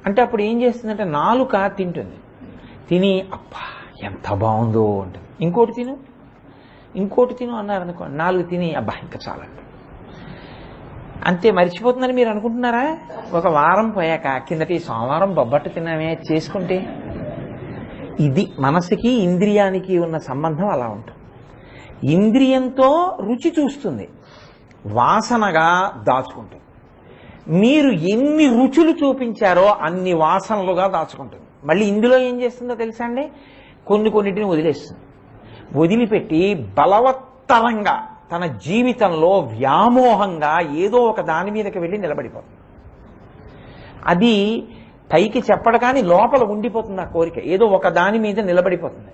అంటే అప్పుడు ఏం చేస్తుందంటే నాలుక తింటుంది. తిని అబ్బా ఎంత బాగుందో అంటుంది. ఇంకోటి తిను అన్నారనుకోండి, 4 తిని అబ్బా ఇంకా చాలండి. అంతే మర్చిపోతుందని మీరు అనుకుంటున్నారా? ఒక వారం పోయాక కిందటి సోమవారం బొబ్బట్టు తిన్నామే చేసుకుంటే. ఇది మనసుకి ఇంద్రియానికి ఉన్న సంబంధం అలా ఉంటుంది. ఇంద్రియంతో రుచి చూస్తుంది, వాసనగా దాచుకుంటుంది. మీరు ఎన్ని రుచులు చూపించారో అన్ని వాసనలుగా దాచుకుంటుంది. మళ్ళీ ఇందులో ఏం చేస్తుందో తెలుసా అండి? కొన్నిటిని వదిలేస్తుంది. వదిలిపెట్టి బలవత్తరంగా తన జీవితంలో వ్యామోహంగా ఏదో ఒక దాని మీదకి వెళ్ళి నిలబడిపోతుంది. అది పైకి చెప్పడు కానీ లోపల ఉండిపోతుంది ఆ కోరిక, ఏదో ఒక దాని మీద నిలబడిపోతుంది.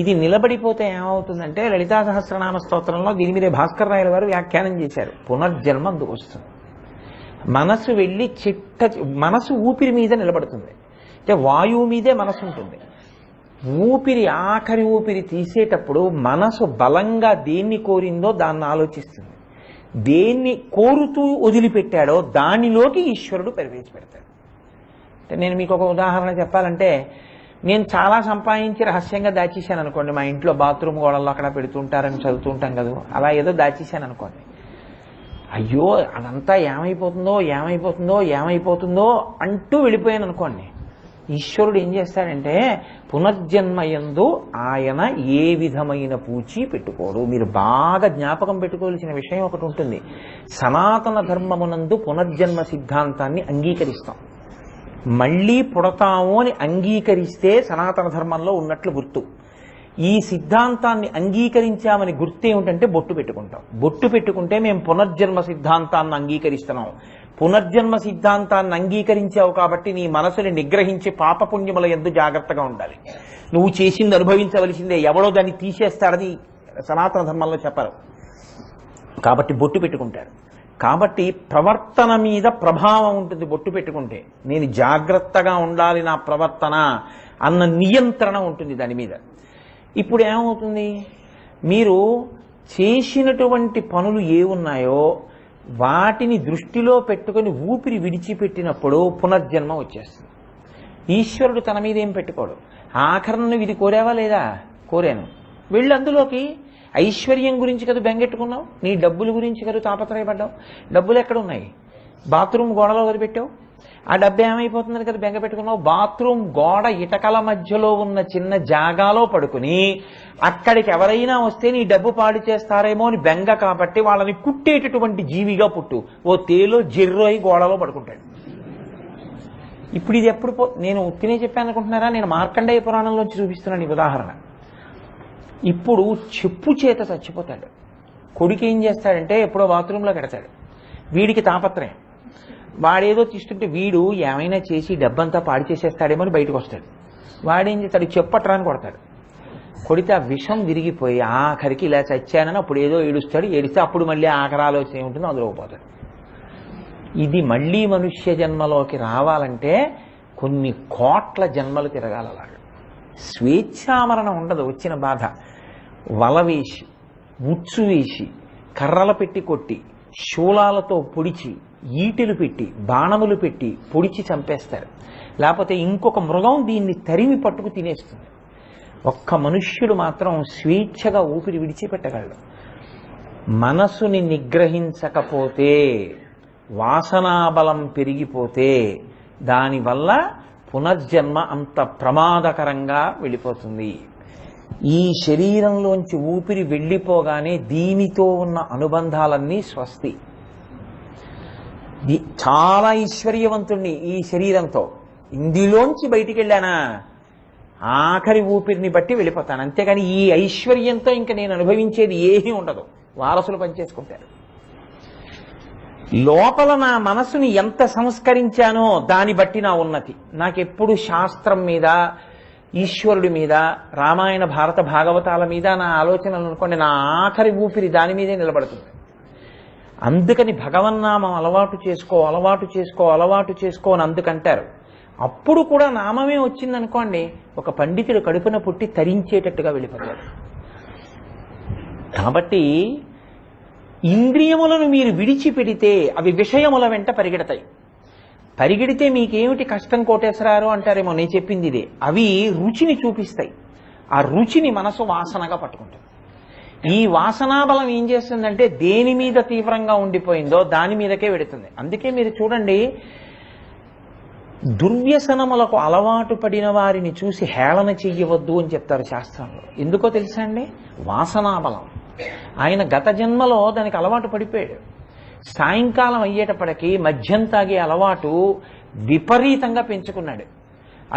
ఇది నిలబడిపోతే ఏమవుతుందంటే లలితా సహస్రనామ స్తోత్రంలో దీని మీదే భాస్కర్ రాయల వారు వ్యాఖ్యానం చేశారు. పునర్జన్మ అందుకు వస్తుంది. మనసు వెళ్ళి మనసు ఊపిరి మీద నిలబడుతుంది. అంటే వాయువు మీదే మనసు ఉంటుంది. ఆఖరి ఊపిరి తీసేటప్పుడు మనసు బలంగా దేన్ని కోరిందో దాన్ని ఆలోచిస్తుంది. దేన్ని కోరుతూ వదిలిపెట్టాడో దానిలోకి ఈశ్వరుడు ప్రవేశపెడతాడు. అంటే నేను మీకు ఒక ఉదాహరణ చెప్పాలంటే, నేను చాలా సంపాదించి రహస్యంగా దాచేశాను అనుకోండి, మా ఇంట్లో బాత్రూమ్ గోడల్లో అక్కడ పెడుతుంటారని చదువుతుంటాం కదా, అలా ఏదో దాచేశాను అనుకోండి. అయ్యో అదంతా ఏమైపోతుందో అంటూ వెళ్ళిపోయాను అనుకోండి. ఈశ్వరుడు ఏం చేస్తాడంటే పునర్జన్మయందు ఆయన ఏ విధమైన పూచి పెట్టుకోడు. మీరు బాగా జ్ఞాపకం పెట్టుకోవాల్సిన విషయం ఒకటి ఉంటుంది. సనాతన ధర్మమునందు పునర్జన్మ సిద్ధాంతాన్ని అంగీకరిస్తాం. మళ్ళీ పుడతాము అని అంగీకరిస్తే సనాతన ధర్మంలో ఉన్నట్లు గుర్తు. ఈ సిద్ధాంతాన్ని అంగీకరించామని గుర్తు ఏమిటంటే బొట్టు పెట్టుకుంటాం. బొట్టు పెట్టుకుంటే మేము పునర్జన్మ సిద్ధాంతాన్ని అంగీకరిస్తున్నాం. పునర్జన్మ సిద్ధాంతాన్ని అంగీకరించావు కాబట్టి నీ మనసుని నిగ్రహించి పాపపుణ్యముల యందు జాగ్రత్తగా ఉండాలి. నువ్వు చేసింది అనుభవించవలసిందే, ఎవడో దాన్ని తీసేస్తాడని సనాతన ధర్మంలో చెప్పరు. కాబట్టి బొట్టు పెట్టుకుంటారు. కాబట్టి ప్రవర్తన మీద ప్రభావం ఉంటుంది బొట్టు పెట్టుకుంటే. నేను జాగ్రత్తగా ఉండాలి నా ప్రవర్తన అన్న నియంత్రణ ఉంటుంది దాని మీద. ఇప్పుడు ఏమవుతుంది? మీరు చేసినటువంటి పనులు ఏ ఉన్నాయో వాటిని దృష్టిలో పెట్టుకొని ఊపిరి విడిచిపెట్టినప్పుడు పునర్జన్మ వచ్చేస్తుంది. ఈశ్వరుడు తన మీద ఏం పెట్టుకోడు. ఆఖరణ ఇది కోరావా లేదా? కోరాను, వెళ్ళి అందులోకి. ఐశ్వర్యం గురించి కదా బెంగెట్టుకున్నావు, నీ డబ్బుల గురించి కదా తాపత్రయపడ్డావు. డబ్బులు ఎక్కడున్నాయి? బాత్రూమ్ గోడలో వదిలిపెట్టావు. ఆ డబ్బు ఏమైపోతుందని కదా బెంగ పెట్టుకున్నావు. బాత్రూమ్ గోడ ఇటకల మధ్యలో ఉన్న చిన్న జాగాలో పడుకుని అక్కడికి ఎవరైనా వస్తే నీ డబ్బు పాడు చేస్తారేమో అని బెంగ. కాబట్టి వాళ్ళని కుట్టేటటువంటి జీవిగా పుట్టు. ఓ తేలో జెర్రోయి గోడలో పడుకుంటాడు. ఇప్పుడు ఇది ఎప్పుడు నేను ఉత్తినే చెప్పాను అనుకుంటున్నారా? నేను మార్కండేయ పురాణంలోంచి చూపిస్తున్నాను ఈ ఉదాహరణ. ఇప్పుడు చెప్పు చేత చచ్చిపోతాడు. కొడుకు ఏం చేస్తాడంటే ఎప్పుడో బాత్రూంలో పెడతాడు. వీడికి తాపత్రయం, వాడేదో తీస్తుంటే వీడు ఏమైనా చేసి డబ్బంతా పాడు చేసేస్తాడేమో అని బయటకు వస్తాడు. వాడేం చేస్తాడు? చెప్పట్రాని కొడతాడు. కొడితే ఆ విషం విరిగిపోయి ఆఖరికి ఇలా చచ్చానని అప్పుడు ఏదో ఏడుస్తాడు. ఏడిస్తే అప్పుడు మళ్ళీ ఆఖరి ఆలోచన ఏముంటుందో అందులో పోతాడు. ఇది మళ్ళీ మనుష్య జన్మలోకి రావాలంటే కొన్ని కోట్ల జన్మలు తిరగాల. అలాగా స్వేచ్ఛామరణం ఉండదు. వచ్చిన బాధ వల వేసి, ఉచ్చు వేసి, కర్రలు పెట్టి కొట్టి, శూలాలతో పొడిచి, ఈటెలు పెట్టి, బాణములు పెట్టి పొడిచి చంపేస్తారు. లేకపోతే ఇంకొక మృగం దీన్ని తరిమి పట్టుకు తినేస్తుంది. ఒక్క మనుష్యుడు మాత్రం స్వేచ్ఛగా ఊపిరి విడిచిపెట్టగలడు. మనసుని నిగ్రహించకపోతే, వాసనాబలం పెరిగిపోతే దానివల్ల పునర్జన్మ అంత ప్రమాదకరంగా వెళ్ళిపోతుంది. ఈ శరీరంలోంచి ఊపిరి వెళ్ళిపోగానే దీనితో ఉన్న అనుబంధాలన్నీ స్వస్తి. చాలా ఐశ్వర్యవంతుణ్ణి ఈ శరీరంతో, ఇందులోంచి బయటికి వెళ్ళానా ఆఖరి ఊపిరిని బట్టి వెళ్ళిపోతాను. అంతేగాని ఈ ఐశ్వర్యంతో ఇంకా నేను అనుభవించేది ఏమీ ఉండదు. వారసులు పనిచేసుకుంటారు. లోపల నా మనసుని ఎంత సంస్కరించానో దాన్ని బట్టి నా ఉన్నతి. నాకెప్పుడు శాస్త్రం మీద, ఈశ్వరుడి మీద, రామాయణ భారత భాగవతాల మీద నా ఆలోచనలు అనుకోండి, నా ఆఖరి ఊపిరి దాని మీదే నిలబడుతుంది. అందుకని భగవన్నామం అలవాటు చేసుకో అని అందుకంటారు. అప్పుడు కూడా నామమే వచ్చిందనుకోండి, ఒక పండితుడు కడుపున పుట్టి తరించేటట్టుగా వెళ్ళిపోతాడు. కాబట్టి ఇంద్రియములను మీరు విడిచిపెడితే అవి విషయముల వెంట పరిగెడతాయి. పరిగెడితే మీకేమిటి కష్టం కోటేశ్వరారు అంటారేమో, నేను చెప్పింది ఇదే. అవి రుచిని చూపిస్తాయి, ఆ రుచిని మనసు వాసనగా పట్టుకుంటుంది. ఈ వాసనాబలం ఏం చేస్తుందంటే దేని మీద తీవ్రంగా ఉండిపోయిందో దాని మీదకే వెడుతుంది. అందుకే మీరు చూడండి, దుర్వ్యసనములకు అలవాటు పడిన వారిని చూసి హేళన చెయ్యవద్దు అని చెప్తారు శాస్త్రంలో. ఎందుకో తెలుసా అండి? వాసనాబలం. ఆయన గత జన్మలో దానికి అలవాటు పడిపోయాడు. సాయంకాలం అయ్యేటప్పటికీ మద్యం తాగే అలవాటు విపరీతంగా పెంచుకున్నాడు.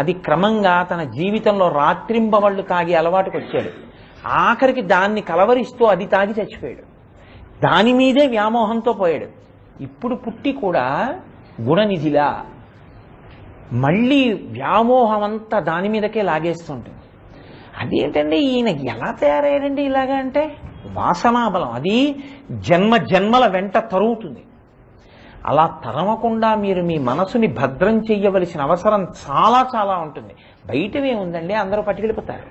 అది క్రమంగా తన జీవితంలో రాత్రింబవళ్ళు తాగే అలవాటుకు వచ్చాడు. ఆఖరికి దాన్ని కలవరిస్తూ అది తాగి చచ్చిపోయాడు. దాని మీదే వ్యామోహంతో పోయాడు. ఇప్పుడు పుట్టి కూడా గుణనిధిలా మళ్ళీ వ్యామోహం అంతా దాని మీదకే లాగేస్తుంటుంది. అదేంటండి ఈయన ఎలా తయారయ్యాడండి ఇలాగా అంటే? వాసనాబలం. అది జన్మ జన్మల వెంట తరుగుతుంది. అలా తరమకుండా మీరు మీ మనసుని భద్రం చెయ్యవలసిన అవసరం చాలా చాలా ఉంటుంది. బయటవే ఉందండి, అందరూ పట్టుకెళ్ళిపోతారు.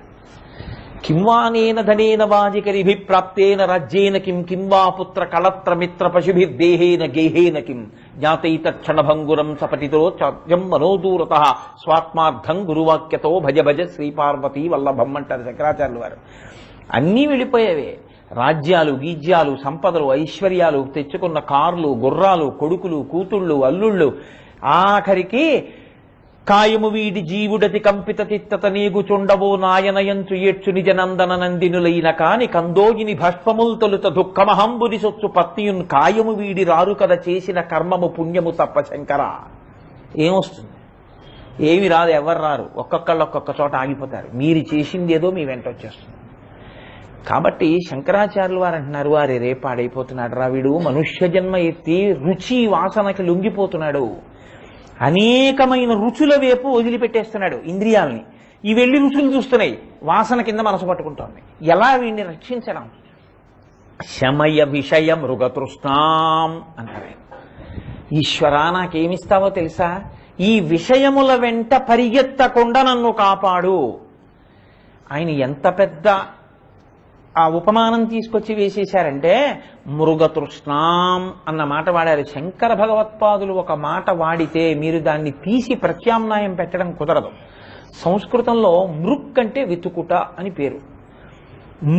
కింవానేన ధనేన వాజికరిభి ప్రాప్తేన రాజ్యేన కిం కింవా పుత్ర కళత్ర మిత్ర పశుభిర్దేహేన గేహేన కిం జ్ఞాతైతక్షణభంగురం సపటితో చాద్యం మనోదూరత స్వాత్మార్థం గురువాక్యతో భజ భజ శ్రీపార్వతీ వల్లభం అంటారు శంకరాచార్యులు వారు. అన్నీ వెళ్ళిపోయేవే. రాజ్యాలు, గీజ్యాలు, సంపదలు, ఐశ్వర్యాలు, తెచ్చుకున్న కార్లు, గుర్రాలు, కొడుకులు, కూతుళ్ళు, అల్లుళ్ళు, ఆఖరికి కాయము వీడి జీవుడతి కంపిత తిత్తత నీగుచుండవో నాయనయంచు ఏడ్చు నిజ నందన నందినులైన కాని కందోగిని భస్మముల్ తొలుత దుఃఖమహంబుని సొచ్చు పత్నియున్ కాయము వీడి రారు కథ చేసిన కర్మము పుణ్యము తప్ప శంకర. ఏమొస్తుంది? ఏమి రాదు, ఎవరు రారు. ఒక్కొక్కళ్ళు ఒక్కొక్క చోట ఆగిపోతారు. మీరు చేసింది ఏదో మీ వెంట వచ్చేస్తుంది. కాబట్టి శంకరాచార్యులు వారు అంటున్నారు, వారి రేపాడైపోతున్నాడు రా వీడు, మనుష్య జన్మ ఎత్తి రుచి వాసనకి లొంగిపోతున్నాడు, అనేకమైన రుచుల వైపు వదిలిపెట్టేస్తున్నాడు ఇంద్రియాలని. ఈ వెళ్ళి రుచులు చూస్తున్నాయి, వాసన కింద మనసు పట్టుకుంటోంది. ఎలా వీడిని రక్షించడం? శమయ విషయ మృగతృష్ణాం అంటారు. ఈశ్వరా నాకేమిస్తావో తెలుసా? ఈ విషయముల వెంట పరిగెత్తకుండా నన్ను కాపాడు. ఆయన ఎంత పెద్ద ఆ ఉపమానం తీసుకొచ్చి వేసేశారంటే మృగతృష్ణాం అన్న మాట వాడారు. శంకర భగవత్పాదులు ఒక మాట వాడితే మీరు దాన్ని తీసి ప్రత్యామ్నాయం పెట్టడం కుదరదు. సంస్కృతంలో మృక్ అంటే వెతుకుట అని పేరు.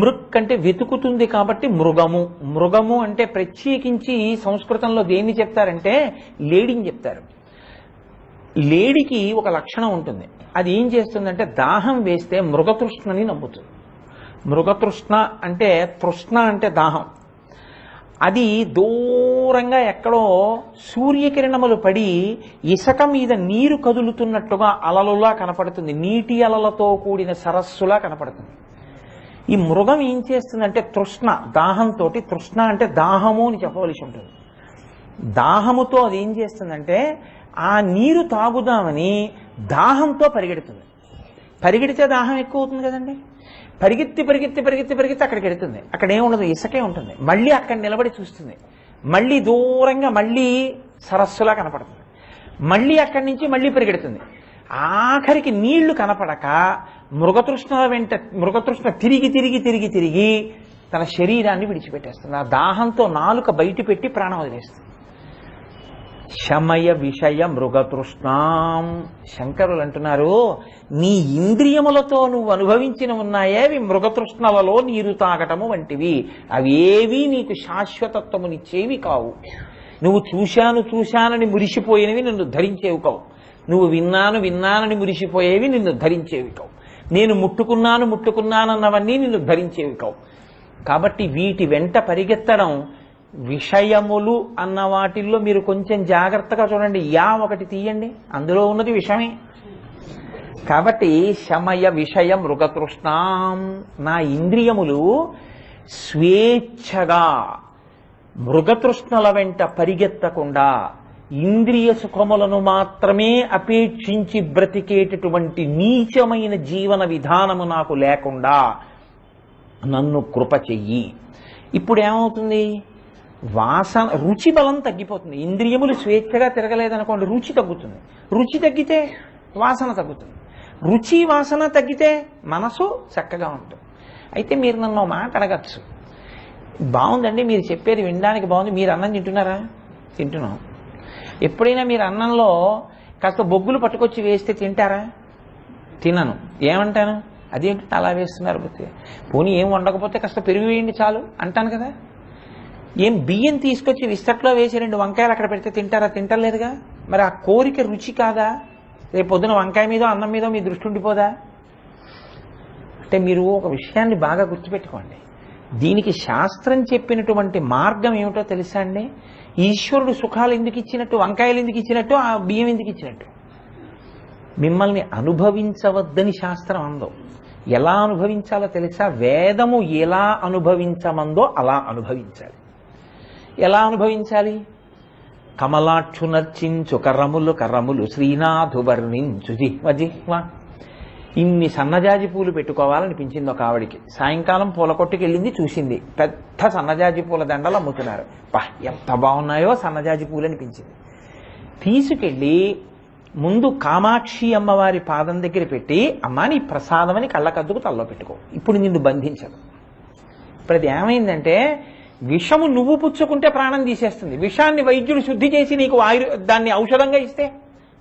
మృక్ అంటే వెతుకుతుంది కాబట్టి మృగము. మృగము అంటే ప్రత్యేకించి సంస్కృతంలో దేన్ని చెప్తారంటే లేడిని చెప్తారు. లేడికి ఒక లక్షణం ఉంటుంది. అది ఏం చేస్తుందంటే దాహం వేస్తే మృగతృష్ణని నమ్ముతుంది. మృగతృష్ణ అంటే తృష్ణ అంటే దాహం. అది దూరంగా ఎక్కడో సూర్యకిరణములు పడి ఇసుక మీద నీరు కదులుతున్నట్టుగా అలలులా కనపడుతుంది, నీటి అలలతో కూడిన సరస్సులా కనపడుతుంది. ఈ మృగం ఏం చేస్తుందంటే తృష్ణ, దాహంతో, తృష్ణ అంటే దాహము అని చెప్పవలసి ఉంటుంది. దాహముతో అది ఏం చేస్తుందంటే ఆ నీరు తాగుదామని దాహంతో పరిగెడుతుంది. పరిగెడితే దాహం ఎక్కువ అవుతుంది కదండి. పరిగెత్తి పరిగెత్తి పరిగెత్తి పరిగెత్తి అక్కడికి వెడుతుంది. అక్కడ ఏముండదు, ఇసుకే ఉంటుంది. మళ్ళీ అక్కడ నిలబడి చూస్తుంది. మళ్ళీ దూరంగా మళ్ళీ సరస్సులా కనపడుతుంది. మళ్ళీ అక్కడి నుంచి మళ్ళీ పరిగెడుతుంది. ఆఖరికి నీళ్లు కనపడక మృగతృష్ణ తిరిగి తిరిగి తిరిగి తిరిగి తన శరీరాన్ని విడిచిపెట్టేస్తుంది. ఆ దాహంతో నాలుక బయట పెట్టి ప్రాణం వదిలేస్తుంది. శమయ విషయ మృగతృష్ణాం. శంకరులు అంటున్నారు, నీ ఇంద్రియములతో నువ్వు అనుభవించిన ఉన్నాయే అవి మృగతృష్ణలలో నీరు తాగటము వంటివి. అవేవీ నీకు శాశ్వతత్వమునిచ్చేవి కావు. నువ్వు చూశానని మురిసిపోయినవి నిన్ను ధరించేవి కావు. నువ్వు విన్నానని మురిసిపోయేవి నిన్ను ధరించేవి కావు. నేను ముట్టుకున్నానన్నవన్నీ నిన్ను ధరించేవి కావు. కాబట్టి వీటి వెంట పరిగెత్తడం, విషయములు అన్న వాటిల్లో మీరు కొంచెం జాగ్రత్తగా చూడండి. ఒకటి తీయండి, అందులో ఉన్నది విషమే. కాబట్టి శమయ విషయ మృగతృష్ణాం. నా ఇంద్రియములు స్వేచ్ఛగా మృగతృష్ణల వెంట పరిగెత్తకుండా ఇంద్రియ సుఖములను మాత్రమే అపేక్షించి బ్రతికేటటువంటి నీచమైన జీవన విధానము నాకు లేకుండా నన్ను కృప చెయ్యి. ఇప్పుడు ఏమవుతుంది? వాసన, రుచి బలం తగ్గిపోతుంది. ఇంద్రియములు స్వేచ్ఛగా తిరగలేదనుకోండి, రుచి తగ్గుతుంది. రుచి తగ్గితే వాసన తగ్గుతుంది. రుచి వాసన తగ్గితే మనసు చక్కగా ఉంటుంది. అయితే మీరు నన్ను మాట అడగచ్చు, బాగుందండి మీరు చెప్పేది వినడానికి బాగుంది, మీరు అన్నం తింటున్నారా? తింటున్నాం. ఎప్పుడైనా మీరు అన్నంలో కాస్త బొగ్గులు పట్టుకొచ్చి వేస్తే తింటారా? తినను. ఏమంటాను? అదేంటి అలా వేస్తున్నారు బుద్ధి, పోనీ ఏం వండకపోతే కాస్త పెరుగు వేయండి చాలు అంటాను కదా. ఏం బియ్యం తీసుకొచ్చి విస్తట్లో వేసి 2 వంకాయలు అక్కడ పెడితే తింటారా? తింటలేదుగా. మరి ఆ కోరిక రుచి కాదా? రేపు పొద్దున వంకాయ మీదో అన్నం మీదో మీ దృష్టి ఉండిపోదా? అంటే మీరు ఒక విషయాన్ని బాగా గుర్తుపెట్టుకోండి. దీనికి శాస్త్రం చెప్పినటువంటి మార్గం ఏమిటో తెలుసా అండి? ఈశ్వరుడు సుఖాలు ఎందుకు ఇచ్చినట్టు, వంకాయలు ఎందుకు ఇచ్చినట్టు, ఆ బియ్యం ఎందుకు ఇచ్చినట్టు? మిమ్మల్ని అనుభవించవద్దని శాస్త్రం అందో. ఎలా అనుభవించాలో తెలుసా? వేదము ఎలా అనుభవించమందో అలా అనుభవించాలి. ఎలా అనుభవించాలి? కమలాక్షు నర్చించు కర్రములు కర్రములు శ్రీనాథు వర్ణించు జిహ్వ జిహ్వ. ఇన్ని సన్నజాజి పూలు పెట్టుకోవాలనిపించింది ఒక ఆవిడికి. సాయంకాలం పూల కొట్టుకు వెళ్ళింది, చూసింది పెద్ద సన్నజాజి పూల దండలు అమ్ముతున్నారు. ఎంత బాగున్నాయో సన్నజాజి పూలు అనిపించింది. తీసుకెళ్ళి ముందు కామాక్షి అమ్మవారి పాదం దగ్గర పెట్టి, అమ్మా నీ ప్రసాదం అని కళ్ళకద్దుకు తల్లో పెట్టుకో, ఇప్పుడు నిన్ను బంధించదు. ఇప్పుడు అది ఏమైందంటే, విషము నువ్వు పుచ్చుకుంటే ప్రాణం తీసేస్తుంది. విషాన్ని వైద్యుడు శుద్ధి చేసి నీకు దాన్ని ఔషధంగా ఇస్తే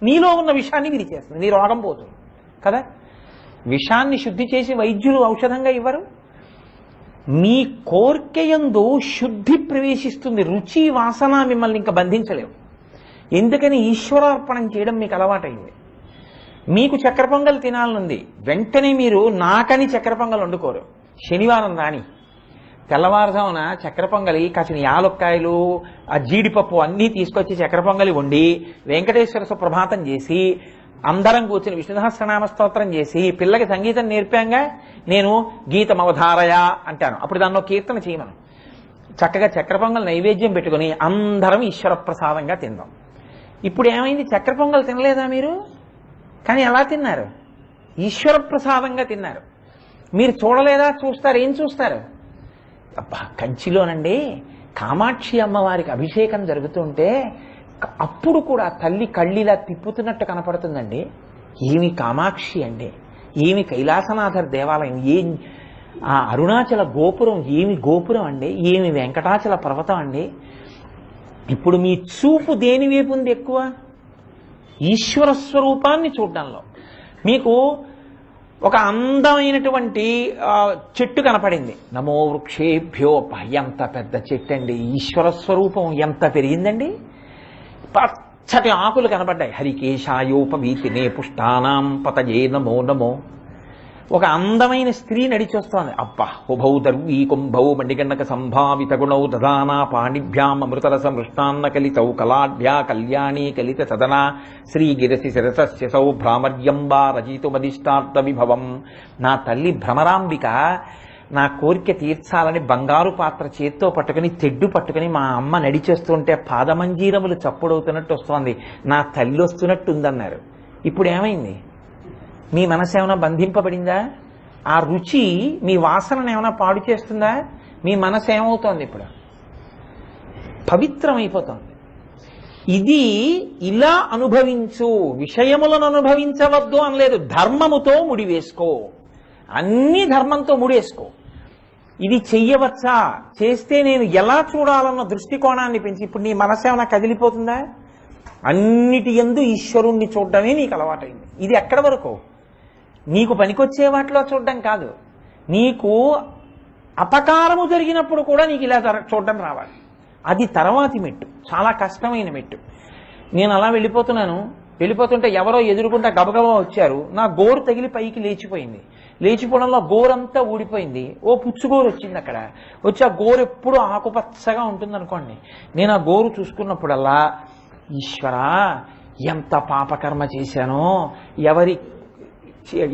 నీలో ఉన్న విషాన్ని విరిచేస్తుంది, నీ రోగం పోతుంది కదా. విషాన్ని శుద్ధి చేసి వైద్యులు ఔషధంగా ఇవ్వరు. మీ కోర్కెయందు శుద్ధి ప్రవేశిస్తుంది, రుచి వాసన మిమ్మల్ని ఇంకా బంధించలేవు. ఎందుకని? ఈశ్వరార్పణం చేయడం మీకు అలవాటైంది. మీకు చక్కెర పొంగల్ తినాలనుంది, వెంటనే మీరు నాకని చక్కెర పొంగల్ వండుకోరు. శనివారం రాని తెల్లవారుజామున చక్కెర పొంగలి కాసిన యాలక్కాయలు ఆ జీడిపప్పు అన్నీ తీసుకొచ్చి చక్కెర పొంగలి వండి వెంకటేశ్వర సుప్రభాతం చేసి అందరం కూర్చుని విష్ణు సహస్రనామ స్తోత్రం చేసి పిల్లకి సంగీతం నేర్పాంగా నేను గీతమవధారయ అంటాను. అప్పుడు దానిలో కీర్తన చేయమను. చక్కగా చక్కెర పొంగల్ నైవేద్యం పెట్టుకుని అందరం ఈశ్వర ప్రసాదంగా తిందాం. ఇప్పుడు ఏమైంది? చక్కెర పొంగల్ తినలేదా మీరు? కానీ ఎలా తిన్నారు? ఈశ్వర ప్రసాదంగా తిన్నారు. మీరు చూడలేదా? చూస్తారు. ఏం చూస్తారు? అబ్బా, కంచిలోనండి కామాక్షి అమ్మవారికి అభిషేకం జరుగుతుంటే అప్పుడు కూడా తల్లి కళ్ళిలా తిప్పుతున్నట్టు కనపడుతుందండి. ఏమి కామాక్షి అండి, ఏమి కైలాసనాథర్ దేవాలయం, ఆ అరుణాచల గోపురం ఏమి గోపురం అండి, ఏమి వెంకటాచల పర్వతం అండి. ఇప్పుడు మీ చూపు దేని వైపు ఉంది ఎక్కువ? ఈశ్వర స్వరూపాన్ని చూడడంలో. మీకు ఒక అందమైనటువంటి చెట్టు కనపడింది, నమో వృక్షేభ్యో. ఎంత పెద్ద చెట్టు అండి, ఈశ్వర స్వరూపం ఎంత పెరిగిందండి. పచ్చటి ఆకులు కనపడ్డాయి. హరికేశాయోపవీతినే పుష్టానాం పతయే నమో నమో. ఒక అందమైన స్త్రీ నడిచొస్తోంది. అబ్బా, ఉభౌ దర్వీ కుంభౌ మణిగణక సంభావిత గుణౌ దదానా పాణిభ్యాం అమృతరస మృష్టాన్న కలితౌ కళాఢ్యా కళ్యాణీ కలిత సదనా శ్రీగిరసి శిరసస్యసౌ భ్రామర్యంబా రచితుమదిష్టార్థ విభవం. నా తల్లి భ్రమరాంబిక నా కోరిక తీర్చాలని బంగారు పాత్ర చేత్తో పట్టుకుని తెడ్డు పట్టుకుని మా అమ్మ నడిచేస్తుంటే పాదమంజీరములు చప్పుడవుతున్నట్టు వస్తోంది, నా తల్లి వస్తున్నట్టు ఉందన్నారు. ఇప్పుడు ఏమైంది? మీ మనసు ఏమైనా బంధింపబడిందా? ఆ రుచి మీ వాసనను ఏమైనా పాడు చేస్తుందా? మీ మనసు ఏమవుతోంది? ఇప్పుడు పవిత్రమైపోతుంది. ఇది ఇలా అనుభవించు, విషయములను అనుభవించవద్దు అనలేదు. ధర్మముతో ముడివేసుకో, అన్ని ధర్మంతో ముడేసుకో. ఇది చెయ్యవచ్చా, చేస్తే నేను ఎలా చూడాలన్న దృష్టికోణాన్ని పెంచి ఇప్పుడు నీ మనసు ఏమైనా కదిలిపోతుందా? అన్నిటి యందు ఈశ్వరుణ్ణి చూడడమే నీకు అలవాటైంది. ఇది ఎక్కడి వరకు? నీకు పనికొచ్చే వాటిలో చూడడం కాదు, నీకు అపకారము జరిగినప్పుడు కూడా నీకు ఇలా చూడడం రావాలి. అది తర్వాతి మెట్టు, చాలా కష్టమైన మెట్టు. నేను అలా వెళ్ళిపోతుంటే ఎవరో ఎదురుకుంటా గబగబా వచ్చారు. నా గోరు తగిలి పైకి లేచిపోయింది. లేచిపోవడంలో గోరంతా ఊడిపోయింది. ఓ పుచ్చుగోరు వచ్చింది అక్కడ. వచ్చి ఆ గోరు ఎప్పుడూ ఆకుపచ్చగా ఉంటుంది అనుకోండి. నేను ఆ గోరు చూసుకున్నప్పుడల్లా, ఈశ్వరా ఎంత పాపకర్మ చేశానో,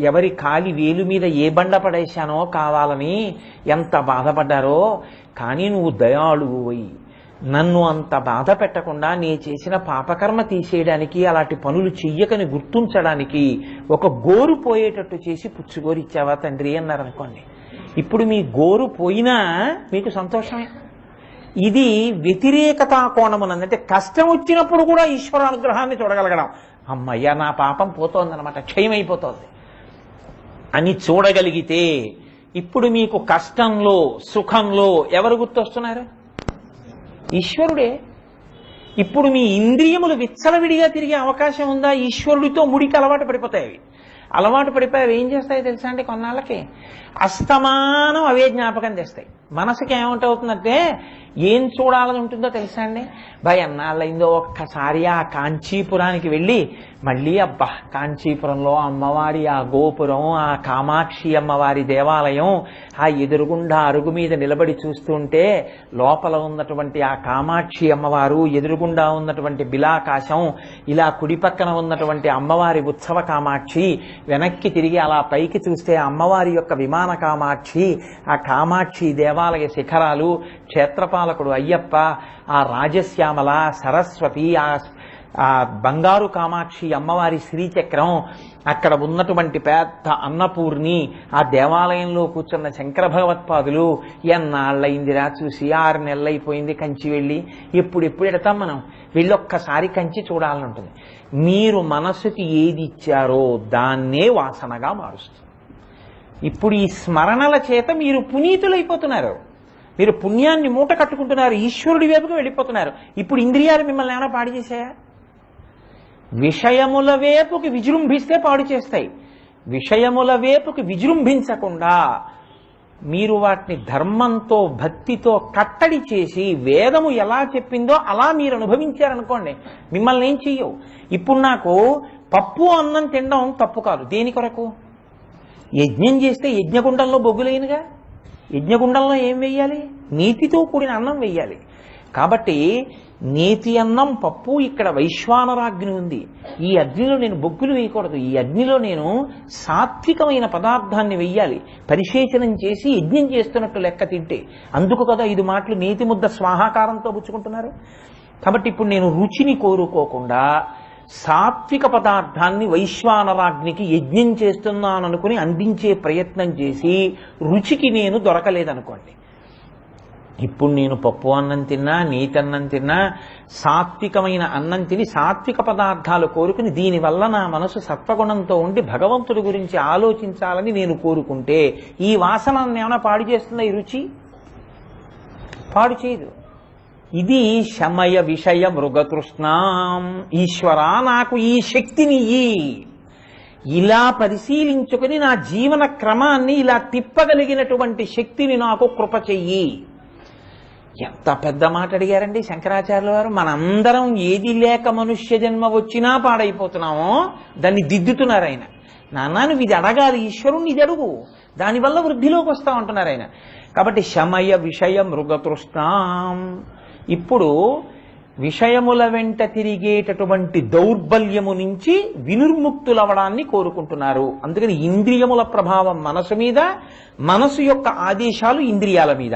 ఎవరి కాలి వేలు మీద ఏ బండ పడేశానో కావాలని ఎంత బాధపడ్డారో. కానీ నువ్వు దయాళువు అయి నన్ను అంత బాధ పెట్టకుండా నీ చేసిన పాపకర్మ తీసేయడానికి, అలాంటి పనులు చెయ్యకని గుర్తుంచడానికి ఒక గోరు పోయేటట్టు చేసి పుచ్చుగోరు ఇచ్చావా తండ్రి అన్నారు అనుకోండి. ఇప్పుడు మీ గోరు పోయినా మీకు సంతోషమే. ఇది వ్యతిరేకతా కోణమునంది. అంటే కష్టం వచ్చినప్పుడు కూడా ఈశ్వరానుగ్రహాన్ని చూడగలగడం. అమ్మయ్య నా పాపం పోతోందనమాట, క్షయమైపోతోంది అని చూడగలిగితే ఇప్పుడు మీకు కష్టంలో సుఖంలో ఎవరు గుర్తొస్తున్నారు? ఈశ్వరుడే. ఇప్పుడు మీ ఇంద్రియములు విచ్చలవిడిగా తిరిగే అవకాశం ఉందా? ఈశ్వరుడితో ముడికి అలవాటు పడిపోతాయి. అవి అలవాటు పడిపోయి అవి ఏం చేస్తాయి తెలుసా అండి? కొన్నాళ్ళకి అస్తమానం అవే జ్ఞాపకం తెస్తాయి. మనసుకి ఏమంటవుతుందంటే ఏం చూడాలని ఉంటుందో తెలుసా అండి? ఎన్నాళ్ళైందో ఒక్కసారి ఆ కాంచీపురానికి వెళ్ళి మళ్ళీ అబ్బా కాంచీపురంలో అమ్మవారి ఆ గోపురం, ఆ కామాక్షి అమ్మవారి దేవాలయం, ఆ ఎదురుగుండా అరుగు మీద నిలబడి చూస్తుంటే లోపల ఉన్నటువంటి ఆ కామాక్షి అమ్మవారు, ఎదురుగుండా ఉన్నటువంటి బిలాకాశం, ఇలా కుడి పక్కన ఉన్నటువంటి అమ్మవారి ఉత్సవ కామాక్షి, వెనక్కి తిరిగి అలా పైకి చూస్తే అమ్మవారి యొక్క విమాన కామాక్షి, ఆ కామాక్షి దేవాలయ శిఖరాలు, క్షేత్రపాలకుడు అయ్యప్ప, ఆ రాజశ్యామల, సరస్వతి, ఆ బంగారు కామాక్షి అమ్మవారి శ్రీచక్రం, అక్కడ ఉన్నటువంటి పెద్ద అన్నపూర్ణి, ఆ దేవాలయంలో కూర్చున్న శంకర భగవత్పాదులు. ఎన్నాళ్ళయిందిరా చూసి, 6 నెలలైపోయింది కంచి వెళ్ళి, ఎప్పుడు ఎడతాం మనం? వెళ్ళొక్కసారి కంచి చూడాలని ఉంటుంది. మీరు మనసుకి ఏది ఇచ్చారో దాన్నే వాసనగా మారుస్తుంది. ఇప్పుడు ఈ స్మరణల చేత మీరు పునీతులైపోతున్నారు. మీరు పుణ్యాన్ని మూట కట్టుకుంటున్నారు, ఈశ్వరుడి వైపుకి వెళ్ళిపోతున్నారు. ఇప్పుడు ఇంద్రియాలు మిమ్మల్ని ఏమైనా పాడు చేశాయా? విషయముల వైపుకి విజృంభిస్తే పాడు చేస్తాయి. విషయముల వైపుకి విజృంభించకుండా మీరు వాటిని ధర్మంతో, భక్తితో కట్టడి చేసి వేదము ఎలా చెప్పిందో అలా మీరు అనుభవించారనుకోండి, మిమ్మల్ని ఏం చెయ్యవు. ఇప్పుడు నాకు పప్పు అన్నం తినడం తప్పు కాదు. దేని కొరకు? యజ్ఞం చేస్తే యజ్ఞగుండంలో బొగ్గులేనుగా. యజ్ఞగుండంలో ఏం వెయ్యాలి? నీతితో కూడిన అన్నం వెయ్యాలి. కాబట్టి నేతి అన్నం, పప్పు, ఇక్కడ వైశ్వానరాగ్ని ఉంది. ఈ అగ్నిలో నేను బొగ్గులు వేయకూడదు. ఈ అగ్నిలో నేను సాత్వికమైన పదార్థాన్ని వెయ్యాలి. పరిశేచనం చేసి యజ్ఞం చేస్తున్నట్టు లెక్క తింటే. అందుకు కదా 5 మాటలు నేతి ముద్ద స్వాహాకారంతో పుచ్చుకుంటున్నారు. కాబట్టి ఇప్పుడు నేను రుచిని కోరుకోకుండా సాత్విక పదార్థాన్ని వైశ్వానరాగ్నికి యజ్ఞం చేస్తున్నాననుకుని అందించే ప్రయత్నం చేసి రుచికి నేను దొరకలేదనుకోండి, ఇప్పుడు నేను పప్పు అన్నం తిన్నా, నీతన్నం తిన్నా, సాత్వికమైన అన్నం తిని సాత్విక పదార్థాలు కోరుకుని దీనివల్ల నా మనసు సత్వగుణంతో ఉండి భగవంతుడి గురించి ఆలోచించాలని నేను కోరుకుంటే ఈ వాసన ఏమైనా పాడు చేస్తుందా? ఈ రుచి పాడు చేయదు. ఇది శమయ విషయ మృగతృష్ణాం. ఈశ్వరా, నాకు ఈ శక్తిని ఇలా పరిశీలించుకుని నా జీవన క్రమాన్ని ఇలా తిప్పగలిగినటువంటి శక్తిని నాకు కృప చెయ్యి. ఎంత పెద్ద మాట అడిగారండి శంకరాచార్యుల వారు. మనందరం ఏది లేక మనుష్య జన్మ వచ్చినా పాడైపోతున్నామో దాన్ని దిద్దుతున్నారు ఆయన. నాన్న నువ్వు ఇది అడగాలి, ఈశ్వరుణ్ణి ఇది అడుగు, దానివల్ల వృద్ధిలోకి వస్తా ఉంటున్నారు ఆయన. కాబట్టి శమయ విషయ మృగతృష్ణాం. ఇప్పుడు విషయముల వెంట తిరిగేటటువంటి దౌర్బల్యము నుంచి వినిర్ముక్తులవడాన్ని కోరుకుంటున్నారు. అందుకని ఇంద్రియముల ప్రభావం మనసు మీద, మనసు యొక్క ఆదేశాలు ఇంద్రియాల మీద,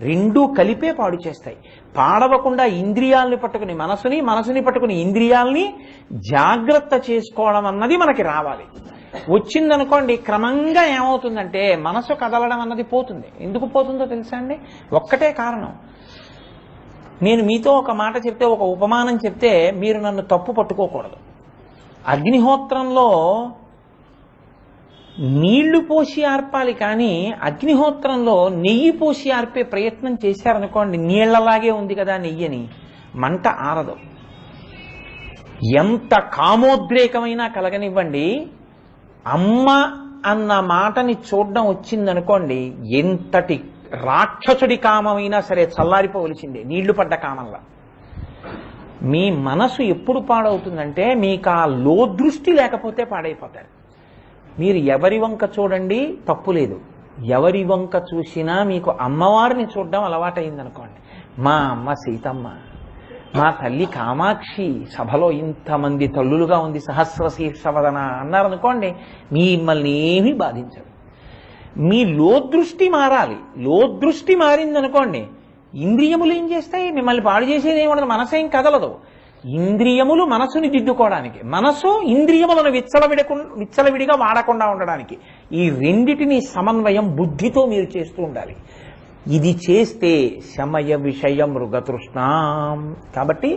రెండూ కలిపే పాడు చేస్తాయి. పాడవకుండా ఇంద్రియాలని పట్టుకుని మనసుని, మనసుని పట్టుకుని ఇంద్రియాలని జాగ్రత్త చేసుకోవడం అన్నది మనకి రావాలి. వచ్చిందనుకోండి, క్రమంగా ఏమవుతుందంటే మనసు కదలడం అన్నది పోతుంది. ఎందుకు పోతుందో తెలుసా అండి? ఒక్కటే కారణం. నేను మీతో ఒక మాట చెప్తే, ఒక ఉపమానం చెప్తే మీరు నన్ను తప్పు పట్టుకోకూడదు. అగ్నిహోత్రంలో నీళ్లు పోసి ఆర్పాలి, కానీ అగ్నిహోత్రంలో నెయ్యి పోసి ఆర్పే ప్రయత్నం చేశారనుకోండి, నీళ్లలాగే ఉంది కదా నెయ్యని, మంట ఆరదు. ఎంత కామోద్రేకమైనా కలగనివ్వండి, అమ్మ అన్న మాటని చూడడం వచ్చిందనుకోండి, ఎంతటి రాక్షసుడి కామమైనా సరే చల్లారిపోవలసిందే నీళ్లు పడ్డ కామంలా. మీ మనసు ఎప్పుడు పాడవుతుందంటే మీకు ఆ లోదృష్టి లేకపోతే పాడైపోతారు. మీరు ఎవరి వంక చూడండి, తప్పు లేదు. ఎవరి వంక చూసినా మీకు అమ్మవారిని చూడడం అలవాటైందనుకోండి, మా అమ్మ సీతమ్మ, మా తల్లి కామాక్షి, సభలో ఇంతమంది తల్లులుగా ఉంది సహస్రశీర్షవదన అన్నారనుకోండి, మిమ్మల్ని ఏమీ బాధించదు. మీ లోదృష్టి మారాలి. లోదృష్టి మారిందనుకోండి, ఇంద్రియములు ఏం చేస్తాయి? మిమ్మల్ని పాడు చేసేది ఏముండదు. మనసేం కదలదు. ఇంద్రియములు మనసుని దిద్దుకోవడానికి, మనసు ఇంద్రియములను విచ్చలవిడిగా వాడకుండా ఉండడానికి, ఈ రెండిటిని సమన్వయం బుద్ధితో మీరు చేస్తూ ఉండాలి. ఇది చేస్తే శమయ విషయ మృగతృష్ణాం. కాబట్టి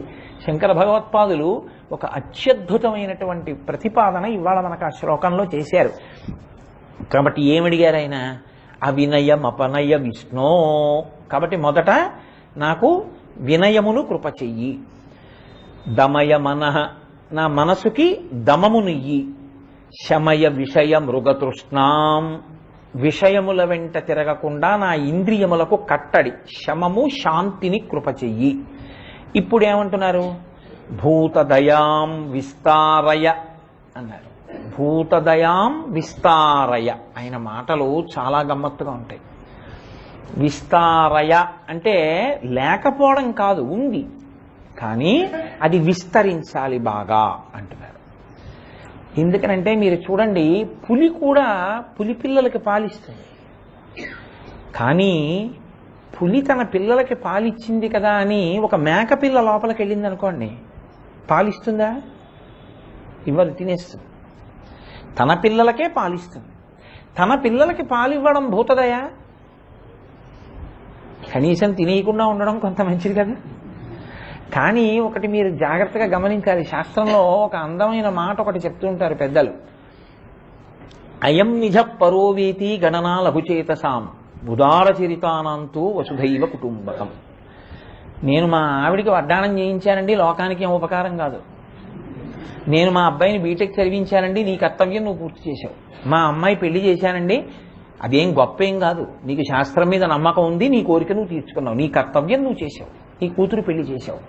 శంకర భగవత్పాదులు ఒక అత్యద్భుతమైనటువంటి ప్రతిపాదన ఇవాళ మనకు ఆ శ్లోకంలో చేశారు. కాబట్టి ఏమడిగారు ఆయన? అవినయం అపనయ విష్ణో. కాబట్టి మొదట నాకు వినయమును కృప చెయ్యి. దమయ మనః, నా మనసుకి దమమునియ్యి. శమయ విషయ మృగతృష్ణాం, విషయముల వెంట తిరగకుండా నా ఇంద్రియములకు కట్టడి, శమము శాంతిని కృప చెయ్యి. ఇప్పుడు ఏమంటున్నారు? భూతదయాం విస్తారయ అన్నారు. భూతదయాం విస్తారయ, ఆయన మాటలు చాలా గమ్మత్తుగా ఉంటాయి. విస్తారయ అంటే లేకపోవడం కాదు, ఉంది, కానీ అది విస్తరించాలి బాగా అంటున్నారు. ఎందుకనంటే మీరు చూడండి, పులి కూడా పులి పిల్లలకి పాలిస్తుంది, కానీ పులి తన పిల్లలకి పాలిచ్చింది కదా అని ఒక మేక పిల్ల లోపలికి వెళ్ళింది అనుకోండి, పాలిస్తుందా? ఇవ్వదు, తినేస్తుంది. తన పిల్లలకే పాలిస్తుంది. తన పిల్లలకి పాలివ్వడం భూతదయ? కనీసం తినేయకుండా ఉండడం కొంత మంచిది కదా. కానీ ఒకటి మీరు జాగ్రత్తగా గమనించాలి, శాస్త్రంలో ఒక అందమైన మాట ఒకటి చెప్తుంటారు పెద్దలు. అయం నిజ పరోవేతి గణనా లఘుచేతసాం ఉదార చరితానంతూ వసుధైవ కుటుంబకం. నేను మా ఆవిడికి వడ్డాణం చేయించానండి, లోకానికి ఏం ఉపకారం కాదు. నేను మా అబ్బాయిని బీటెక్ చదివించానండి, నీ కర్తవ్యం నువ్వు పూర్తి చేశావు. మా అమ్మాయి పెళ్లి చేశానండి, అదేం గొప్ప ఏం కాదు. నీకు శాస్త్రం మీద నమ్మకం ఉంది, నీ కోరిక నువ్వు తీర్చుకున్నావు, నీ కర్తవ్యం నువ్వు చేశావు. నీ కూతురు పెళ్లి చేశావు,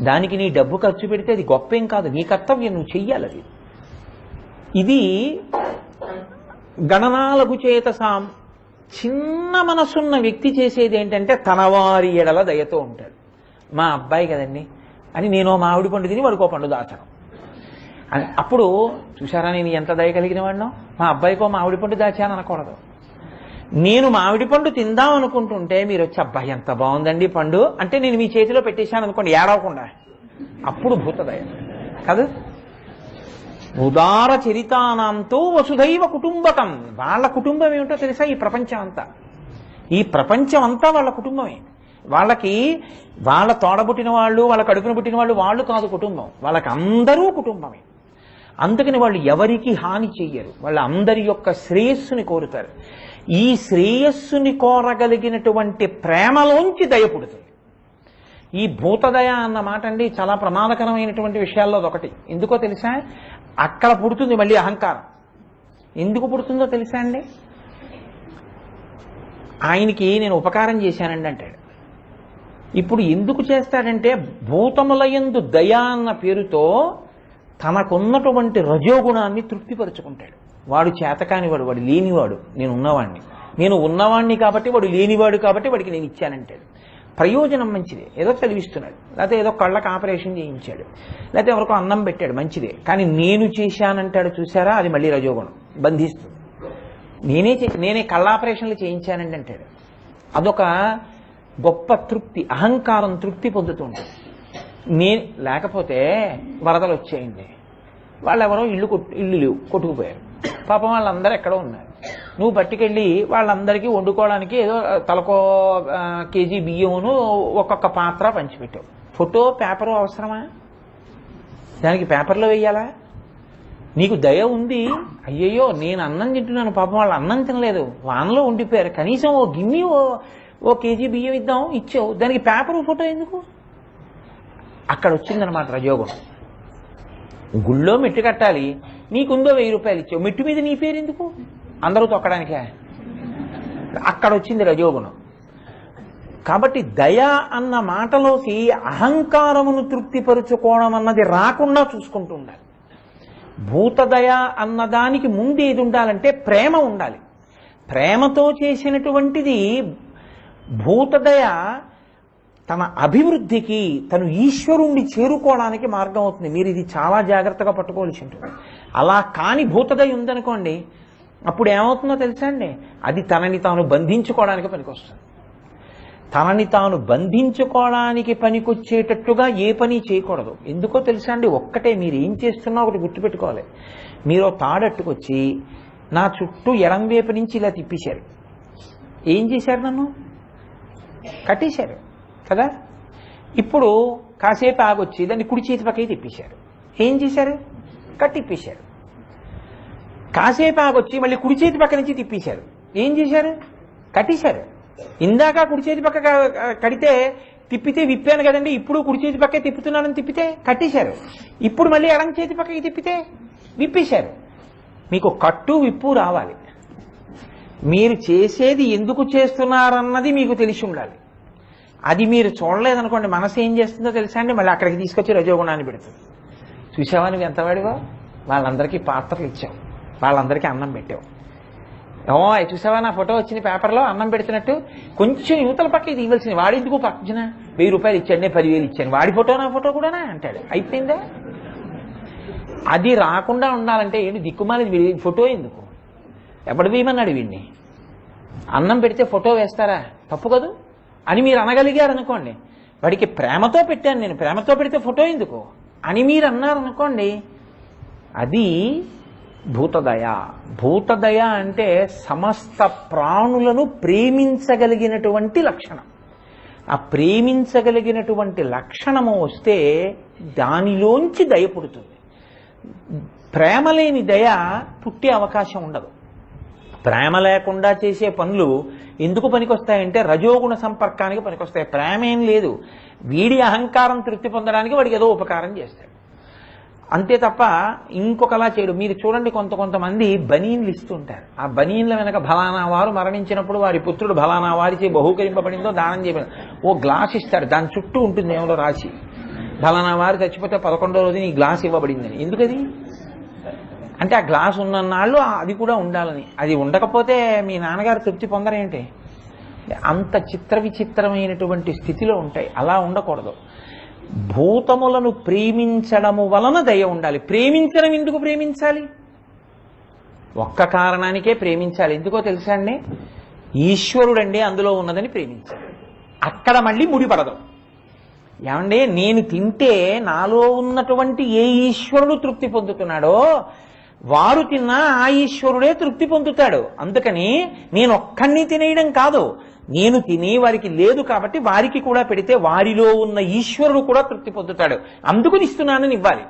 దానికి నీ డబ్బు ఖర్చు పెడితే అది గొప్ప ఏం కాదు, నీ కర్తవ్యం నువ్వు చెయ్యాలి. అది ఇది గణనాలకు చేతసాం. చిన్న మనసున్న వ్యక్తి చేసేది ఏంటంటే తన వారి ఎడల దయతో ఉంటాడు. మా అబ్బాయి కదండి అని నేను మామిడి పండు తిని వాడికో పండు దాచడం. అప్పుడు చూసారా నేను ఎంత దయ కలిగిన వాడినో, మా అబ్బాయికో మామిడి పండు దాచాను అనకూడదు. నేను మామిడి పండు తిందాం అనుకుంటుంటే మీరు వచ్చి అబ్బాయి ఎంత బాగుందండి పండు అంటే నేను మీ చేతిలో పెట్టేశాను అనుకోండి, ఏడవకుండా, అప్పుడు భూతదయ కాదు. ఉదార చరితానాంతో వసుధైవ కుటుంబకం. వాళ్ళ కుటుంబం ఏమిటో తెలుసా? ఈ ప్రపంచం అంతా. ఈ ప్రపంచం అంతా వాళ్ళ కుటుంబమే. వాళ్ళకి వాళ్ళ తోడబుట్టిన వాళ్ళు, వాళ్ళ కడుపున పుట్టిన వాళ్ళు వాళ్ళు కాదు కుటుంబం, వాళ్ళకి అందరూ కుటుంబమే. అందుకని వాళ్ళు ఎవరికి హాని చెయ్యరు, వాళ్ళ అందరి యొక్క శ్రేయస్సుని కోరుతారు. ఈ శ్రేయస్సుని కోరగలిగినటువంటి ప్రేమలోంచి దయ పుడుతుంది. ఈ భూతదయ అన్న మాట అండి చాలా ప్రమాదకరమైనటువంటి విషయాల్లో ఒకటి. ఎందుకో తెలుసా? అక్కడ పుడుతుంది మళ్ళీ అహంకారం. ఎందుకు పుడుతుందో తెలుసా అండి? ఆయనకి నేను ఉపకారం చేశానండి అంటాడు. ఇప్పుడు ఎందుకు చేస్తాడంటే భూతములయందు దయ అన్న పేరుతో తనకున్నటువంటి రజోగుణాన్ని తృప్తిపరుచుకుంటాడు. వాడు చేతకానివాడు, వాడు లేనివాడు, నేను ఉన్నవాడిని, నేను ఉన్నవాడిని కాబట్టి వాడు లేనివాడు కాబట్టి వాడికి నేను ఇచ్చానంటాడు. ప్రయోజనం మంచిదే, ఏదో చదివిస్తున్నాడు, లేకపోతే ఏదో కళ్ళకు ఆపరేషన్ చేయించాడు, లేకపోతే ఎవరికో అన్నం పెట్టాడు, మంచిదే. కానీ నేను చేశానంటాడు చూసారా, అది మళ్ళీ రజోగుణం, బంధిస్తుంది. నేనే కళ్ళ ఆపరేషన్లు చేయించానండి అంటాడు. అదొక గొప్ప తృప్తి, అహంకారం తృప్తి పొందుతుంటుంది. లేకపోతే వరదలు వచ్చేయండి, వాళ్ళెవరో ఇల్లు కొట్టుకుపోయారు, పాపం వాళ్ళందరూ ఎక్కడో ఉన్నారు. నువ్వు పట్టుకెళ్ళి వాళ్ళందరికీ వండుకోవడానికి ఏదో తలకో కేజీ బియ్యమును ఒక్కొక్క పాత్ర పంచిపెట్టావు. ఫోటో పేపరు అవసరమా? దానికి పేపర్లో వేయాలా? నీకు దయ ఉంది, అయ్యయ్యో నేను అన్నం తింటున్నాను, పాపం వాళ్ళు అన్నం తినలేదు, వానలో ఉండిపోయారు, కనీసం ఓ గిన్నె ఓ కేజీ బియ్యం ఇద్దాం, ఇచ్చావు, దానికి పేపరు ఫోటో ఎందుకు? అక్కడ వచ్చిందనమాట రజోగుణం. గుళ్ళో మెట్టు కట్టాలి, నీకుందో 1000 రూపాయలు ఇచ్చావు, మెట్టు మీద నీ పేరు ఎందుకు? అందరూ తొక్కడానికే. అక్కడ వచ్చింది రజోగుణం. కాబట్టి దయ అన్న మాటలోకి అహంకారమును తృప్తిపరుచుకోవడం అన్నది రాకుండా చూసుకుంటూ ఉండాలి. భూతదయ అన్నదానికి ముందు ఏది ఉండాలంటే ప్రేమ ఉండాలి. ప్రేమతో చేసినటువంటిది భూతదయ తన అభివృద్ధికి, తను ఈశ్వరుణ్ణి చేరుకోవడానికి మార్గం అవుతుంది. మీరు ఇది చాలా జాగ్రత్తగా పట్టుకోవాల్సి ఉంటుంది. అలా కాని భూతదయ ఉందనుకోండి, అప్పుడు ఏమవుతుందో తెలుసా అండి, అది తనని తాను బంధించుకోవడానికి పనికొస్తుంది. తనని తాను బంధించుకోవడానికి పనికొచ్చేటట్టుగా ఏ పని చేయకూడదు. ఎందుకో తెలుసా అండి, ఒక్కటే మీరు ఏం చేస్తున్నా ఒకటి గుర్తుపెట్టుకోవాలి. మీరు తాడట్టుకొచ్చి నా చుట్టూ ఎడంవైపు నుంచి ఇలా తిప్పేశారు, ఏం చేశారు? నన్ను కట్టేశారు కదా. ఇప్పుడు కాసేపు ఆగొచ్చి దాన్ని కుడి చేతి పక్కకి తిప్పేశారు, ఏం చేశారు? కట్టిప్పేశారు. కాసేపు ఆగొచ్చి మళ్ళీ కుడి చేతి పక్క నుంచి తిప్పేశారు, ఏం చేశారు? కట్టేశారు. ఇందాక కుడి చేతి పక్క కడితే తిప్పితే విప్పాను కదండి, ఇప్పుడు కుడి చేతి పక్కే తిప్పుతున్నానని తిప్పితే కట్టేశారు. ఇప్పుడు మళ్ళీ ఎడం చేతి పక్కకి తిప్పితే విప్పేశారు. మీకు కట్టు విప్పు రావాలి. మీరు చేసేది ఎందుకు చేస్తున్నారన్నది మీకు తెలిసి ఉండాలి. అది మీరు చూడలేదనుకోండి, మనసు ఏం చేస్తుందో తెలుసా అండి, మళ్ళీ అక్కడికి తీసుకొచ్చి రజోగుణాన్ని పెడుతుంది. చూసావా నువ్వు ఎంతవాడివో, వాళ్ళందరికీ పాత్రలు ఇచ్చావు, వాళ్ళందరికీ అన్నం పెట్టావు. చూసావా నా ఫోటో వచ్చింది పేపర్లో అన్నం పెడుతున్నట్టు, కొంచెం యువతల పక్క ఇది ఇవ్వాల్సింది. వాడి ఎందుకు పక్కన 1000 రూపాయలు ఇచ్చాడు, 10,000 ఇచ్చాను, వాడి ఫోటో నా ఫోటో కూడానా అంటాడు. అయిపోయిందా? అది రాకుండా ఉండాలంటే ఏంటి, దిక్కుమాలి ఫోటో ఎందుకు, ఎప్పుడు వేయమన్నాడు వీడిని? అన్నం పెడితే ఫోటో వేస్తారా? తప్పు కదూ అని మీరు అనగలిగారు అనుకోండి. వాడికి ప్రేమతో పెట్టాను నేను, ప్రేమతో పెడితే ఫోటో ఎందుకు అని మీరు అన్నారనుకోండి, అది భూతదయ. భూతదయ అంటే సమస్త ప్రాణులను ప్రేమించగలిగినటువంటి లక్షణం. ఆ ప్రేమించగలిగినటువంటి లక్షణము వస్తే దానిలోంచి దయ పుడుతుంది. ప్రేమ లేని దయ పుట్టే అవకాశం ఉండదు. ప్రేమ లేకుండా చేసే పనులు ఎందుకు పనికొస్తాయంటే రజోగుణ సంపర్కానికి పనికొస్తాయి. ప్రేమ ఏం లేదు, వీడి అహంకారం తృప్తి పొందడానికి వాడికి ఏదో ఉపకారం చేస్తాడు అంతే తప్ప ఇంకొకలా చేయడు. మీరు చూడండి, కొంతమంది బనీన్లు ఇస్తుంటారు. ఆ బనీన్ల వెనక ఫలానా వారు మరణించినప్పుడు వారి పుత్రుడు ఫలానా వారిచే బహూకరింపబడిందో దానం చేయబడి ఓ గ్లాస్ ఇస్తాడు, దాని చుట్టూ ఉంటుంది ఏమో రాసి, ఫలానా వారు చచ్చిపోతే 11వ రోజున ఈ గ్లాస్ ఇవ్వబడిందని. ఎందుకది అంటే ఆ గ్లాస్ ఉన్నన్నాళ్ళు అది కూడా ఉండాలని. అది ఉండకపోతే మీ నాన్నగారు తృప్తి పొందరేంటి? అంత చిత్ర విచిత్రమైనటువంటి స్థితిలో ఉంటాయి. అలా ఉండకూడదు. భూతములను ప్రేమించడము వలన దయ ఉండాలి. ప్రేమించడం ఎందుకు ప్రేమించాలి? ఒక్క కారణానికే ప్రేమించాలి. ఎందుకో తెలుసా అండి, ఈశ్వరుడండి అందులో ఉన్నదని ప్రేమించాలి. అక్కడ మళ్ళీ ముడిపడదు. ఏమండి, నేను తింటే నాలో ఉన్నటువంటి ఏ ఈశ్వరుడు తృప్తి పొందుతున్నాడో వారు తిన్నా ఆ ఈశ్వరుడే తృప్తి పొందుతాడు. అందుకని నేను ఒక్కడిని తినేయడం కాదు, నేను తిని వారికి లేదు కాబట్టి వారికి కూడా పెడితే వారిలో ఉన్న ఈశ్వరుడు కూడా తృప్తి పొందుతాడు. అందుకని ఇస్తున్నానని ఇవ్వాలి.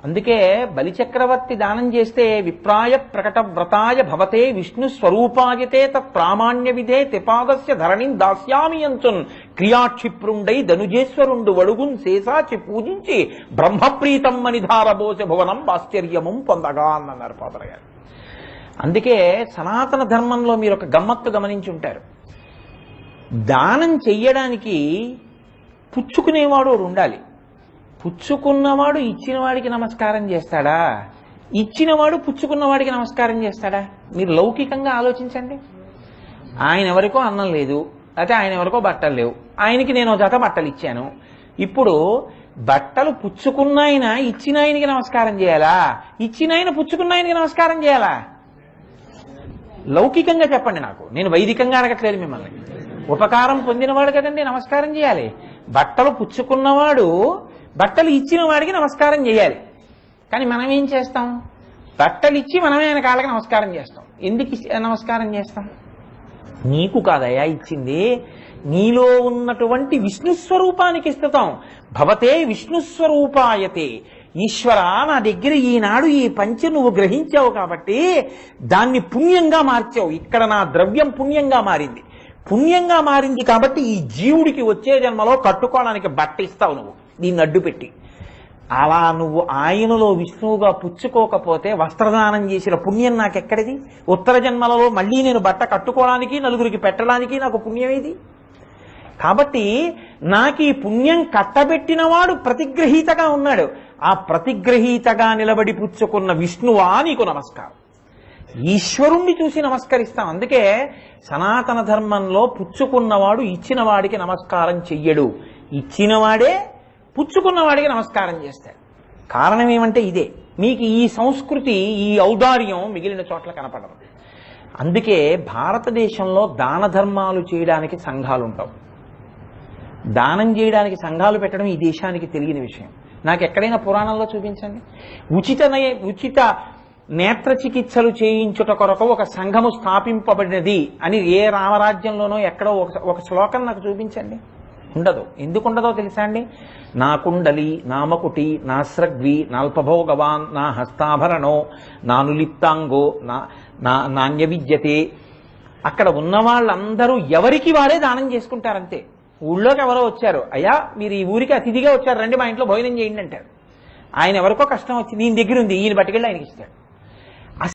అందుకే బలిచక్రవర్తి దానం చేస్తే విప్రాయ ప్రకట వ్రతాయ భవతే విష్ణు స్వరూపాయతే తత్ ప్రామాణ్య విధే తిపాదస్య ధరణిం దాస్యామి అంచున్ క్రియాక్షిప్రుండై ధనుజేశ్వరుండు వడుగున్ శేషాచి పూజించి బ్రహ్మప్రీతం మనిధారబోస భువనం ఆశ్చర్యము పొందగా అన్నారు పాపయ్య గారు. అందుకే సనాతన ధర్మంలో మీరు ఒక గమ్మత్తు గమనించి ఉంటారు. దానం చెయ్యడానికి పుచ్చుకునేవాడు ఉండాలి. పుచ్చుకున్నవాడు ఇచ్చిన వాడికి నమస్కారం చేస్తాడా? ఇచ్చినవాడు పుచ్చుకున్నవాడికి నమస్కారం చేస్తాడా? మీరు లౌకికంగా ఆలోచించండి. ఆయన ఎవరికో అన్నం లేదు, అయితే ఆయన ఎవరికో బట్టలు లేవు, ఆయనకి నేను జత బట్టలు ఇచ్చాను. ఇప్పుడు బట్టలు పుచ్చుకున్న ఆయన ఇచ్చిన ఆయనకి నమస్కారం చేయాలా? ఇచ్చిన ఆయన పుచ్చుకున్న ఆయనకి నమస్కారం చేయాలా? లౌకికంగా చెప్పండి నాకు, నేను వైదికంగా అడగట్లేదు మిమ్మల్ని. ఉపకారం పొందినవాడు కదండి నమస్కారం చేయాలి. బట్టలు పుచ్చుకున్నవాడు బట్టలు ఇచ్చిన వాడికి నమస్కారం చేయాలి. కానీ మనం ఏం చేస్తాం? బట్టలు ఇచ్చి మనమే ఆయన కాళ్ళకి నమస్కారం చేస్తాం. ఎందుకు నమస్కారం చేస్తాం? నీకు కాదయా ఇచ్చింది, నీలో ఉన్నటువంటి విష్ణుస్వరూపానికి స్థితం. భవతే విష్ణుస్వరూపాయతే. ఈశ్వర, నా దగ్గర ఈనాడు ఈ పంచి నువ్వు గ్రహించావు కాబట్టి దాన్ని పుణ్యంగా మార్చావు. ఇక్కడ నా ద్రవ్యం పుణ్యంగా మారింది. పుణ్యంగా మారింది కాబట్టి ఈ జీవుడికి వచ్చే జన్మలో కట్టుకోవడానికి బట్ట ఇస్తావు నువ్వు, దీన్ని అడ్డు పెట్టి. అలా నువ్వు ఆయనలో విష్ణువుగా పుచ్చుకోకపోతే వస్త్రదానం చేసిన పుణ్యం నాకెక్కడిది? ఉత్తర జన్మలలో మళ్ళీ నేను బట్ట కట్టుకోవడానికి నలుగురికి పెట్టడానికి నాకు పుణ్యం ఏది? కాబట్టి నాకు ఈ పుణ్యం కట్టబెట్టినవాడు ప్రతిగ్రహీతగా ఉన్నాడు. ఆ ప్రతిగ్రహీతగా నిలబడి పుచ్చుకున్న విష్ణువా నీకు నమస్కారం. ఈశ్వరుణ్ణి చూసి నమస్కరిస్తాం. అందుకే సనాతన ధర్మంలో పుచ్చుకున్నవాడు ఇచ్చిన వాడికి నమస్కారం చెయ్యడు, ఇచ్చినవాడే పుచ్చుకున్నవాడికి నమస్కారం చేస్తాడు. కారణం ఏమంటే ఇదే. మీకు ఈ సంస్కృతి, ఈ ఔదార్యం మిగిలిన చోట్ల కనపడదు. అందుకే భారతదేశంలో దాన ధర్మాలు చేయడానికి సంఘాలు ఉంటావు. దానం చేయడానికి సంఘాలు పెట్టడం ఈ దేశానికి తెలియని విషయం. నాకు ఎక్కడైనా పురాణంలో చూపించండి. ఉచిత నేత్ర చికిత్సలు చేయించుట కొరకు ఒక సంఘము స్థాపింపబడినది అని ఏ రామరాజ్యంలోనో ఎక్కడో ఒక శ్లోకం నాకు చూపించండి. ఉండదు. ఎందుకు ఉండదో తెలుసా అండి? నా కుండలి, నా మకుటి, నా స్రగ్వి, నాల్పభోగవాన్, నా హస్తాభరణో, నానులిప్తాంగో, నాణ్య విద్యతే. అక్కడ ఉన్న వాళ్ళందరూ ఎవరికి వాడే దానం చేసుకుంటారంతే. ఊళ్ళోకి ఎవరో వచ్చారు, అయ్యా మీరు ఈ ఊరికి అతిథిగా వచ్చారు, రండి మా ఇంట్లో భోజనం చేయండి అంటారు. ఆయన ఎవరికో కష్టం వచ్చి దీని దగ్గర ఉంది, ఈయన పట్టుకెళ్ళి ఆయనకి ఇస్తాడు.